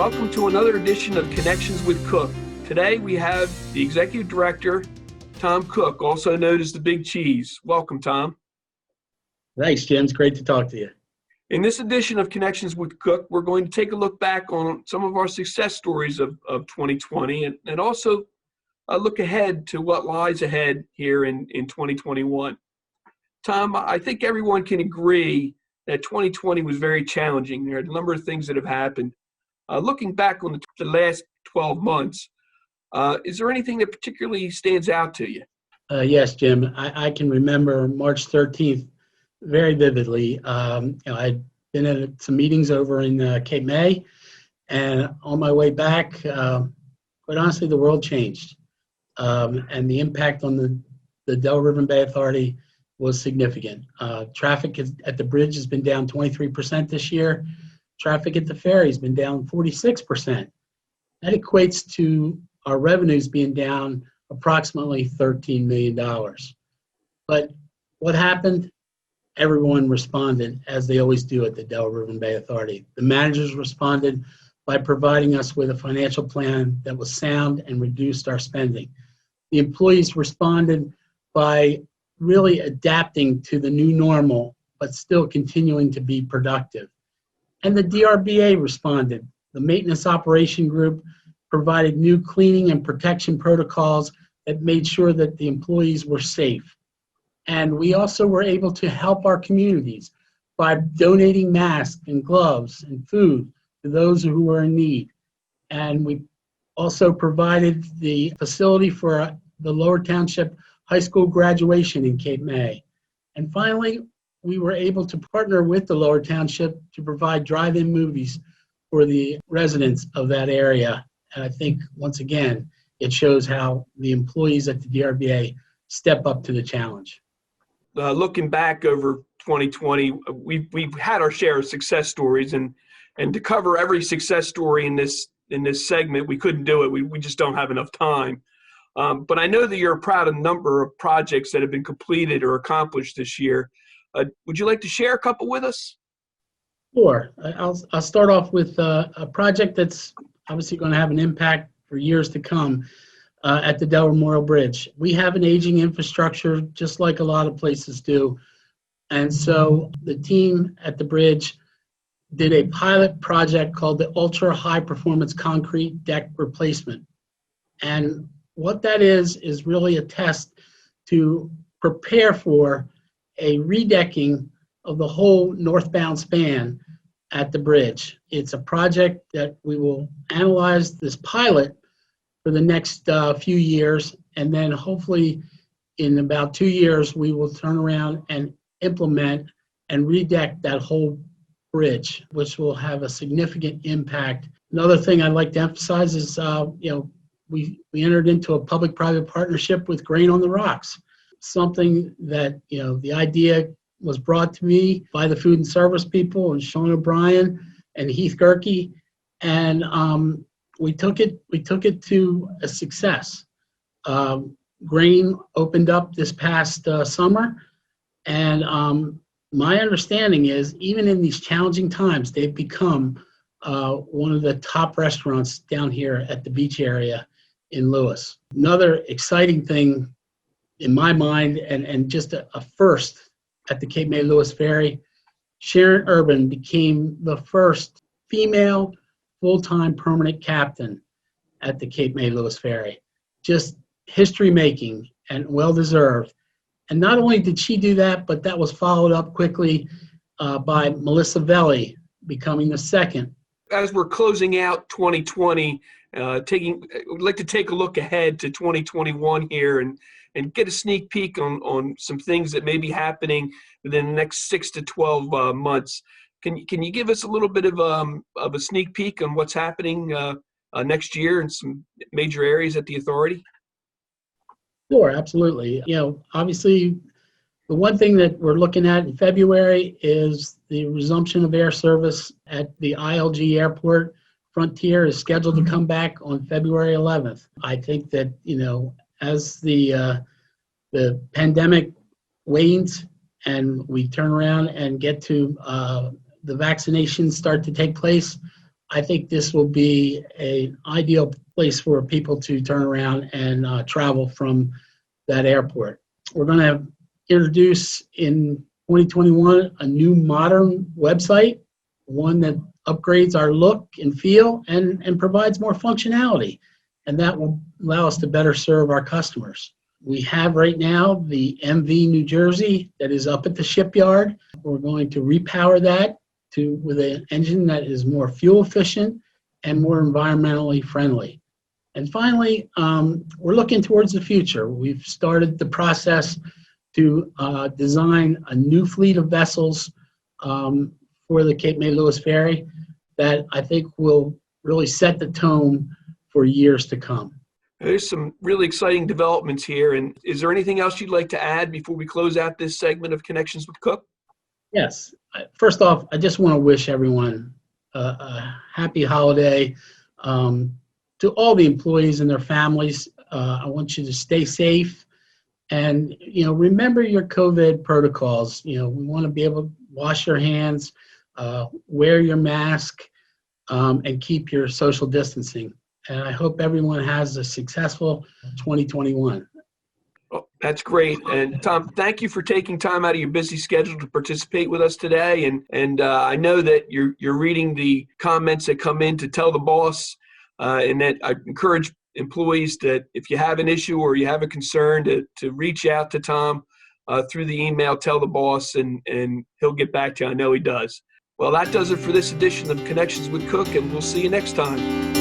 Welcome to another edition of Connections with Cook. Today we have the Executive Director, Tom Cook, also known as the Big Cheese. Welcome, Tom. Thanks, Jim. It's great to talk to you. In this edition of Connections with Cook, we're going to take a look back on some of our success stories of 2020 and also look ahead to what lies ahead here in 2021. Tom, I think everyone can agree that 2020 was very challenging. There are a number of things that have happened. Looking back on the last 12 months, is there anything that particularly stands out to you? Yes, Jim. I can remember March 13th very vividly. I'd been at some meetings over in Cape May, and on my way back, quite honestly, the world changed. And the impact on the Delaware Bay Authority was significant. Traffic at the bridge has been down 23% this year. Traffic at the ferry has been down 46%. That equates to our revenues being down approximately $13 million. But what happened? Everyone responded, as they always do at the Delaware Bay Authority. The managers responded by providing us with a financial plan that was sound and reduced our spending. The employees responded by really adapting to the new normal, but still continuing to be productive. And the DRBA responded. The Maintenance Operation Group provided new cleaning and protection protocols that made sure that the employees were safe. And we also were able to help our communities by donating masks and gloves and food to those who were in need. And we also provided the facility for the Lower Township High School graduation in Cape May. And finally, we were able to partner with the Lower Township to provide drive-in movies for the residents of that area. And I think, once again, it shows how the employees at the DRBA step up to the challenge. Looking back over 2020, we've had our share of success stories, and to cover every success story in this segment, we couldn't do it. We just don't have enough time. But I know that you're proud of a number of projects that have been completed or accomplished this year. Would you like to share a couple with us? Sure. I'll start off with a project that's obviously going to have an impact for years to come at the Delaware Memorial Bridge. We have an aging infrastructure, just like a lot of places do. And so the team at the bridge did a pilot project called the Ultra High Performance Concrete Deck Replacement. And what that is really a test to prepare for a redecking of the whole northbound span at the bridge. It's a project that we will analyze this pilot for the next few years, and then hopefully in about 2 years we will turn around and implement and redeck that whole bridge, which will have a significant impact. Another thing I'd like to emphasize is we entered into a public-private partnership with Grain on the Rocks, something that, the idea was brought to me by the food and service people and Sean O'Brien and Heath Gerke, and we took it to a success. Grain opened up this past summer, and my understanding is even in these challenging times, they've become one of the top restaurants down here at the beach area in Lewis. Another exciting thing in my mind, and just a first at the Cape May Lewis Ferry, Sharon Urban became the first female full-time permanent captain at the Cape May Lewis Ferry. Just history making and well-deserved. And not only did she do that, but that was followed up quickly by Melissa Velli becoming the second. As we're closing out 2020, we'd like to take a look ahead to 2021 here and get a sneak peek on some things that may be happening within the next 6 to 12 months. Can you give us a little bit of a sneak peek on what's happening next year in some major areas at the authority? Sure, absolutely. Obviously, the one thing that we're looking at in February is the resumption of air service at the ILG Airport. Frontier is scheduled to come back on February 11th. I think that, as the pandemic wanes and we turn around and get to the vaccinations start to take place, I think this will be an ideal place for people to turn around and travel from that airport. We're going to introduce in 2021 a new modern website, one that upgrades our look and feel and provides more functionality. And that will allow us to better serve our customers. We have right now the MV New Jersey that is up at the shipyard. We're going to repower that with an engine that is more fuel efficient and more environmentally friendly. And finally, we're looking towards the future. We've started the process to design a new fleet of vessels for the Cape May Lewis Ferry that I think will really set the tone for years to come. There's some really exciting developments here. And is there anything else you'd like to add before we close out this segment of Connections with Cook? Yes. First off, I just want to wish everyone a happy holiday. To all the employees and their families, I want you to stay safe and, remember your COVID protocols. We want to be able to wash your hands, wear your mask, and keep your social distancing. And I hope everyone has a successful 2021. Well, that's great. And Tom, thank you for taking time out of your busy schedule to participate with us today. And I know that you're reading the comments that come in to tell the boss, and that I encourage employees that if you have an issue or you have a concern to reach out to Tom through the email, tell the boss, and he'll get back to you. I know he does. Well, that does it for this edition of Connections with Cook, and we'll see you next time.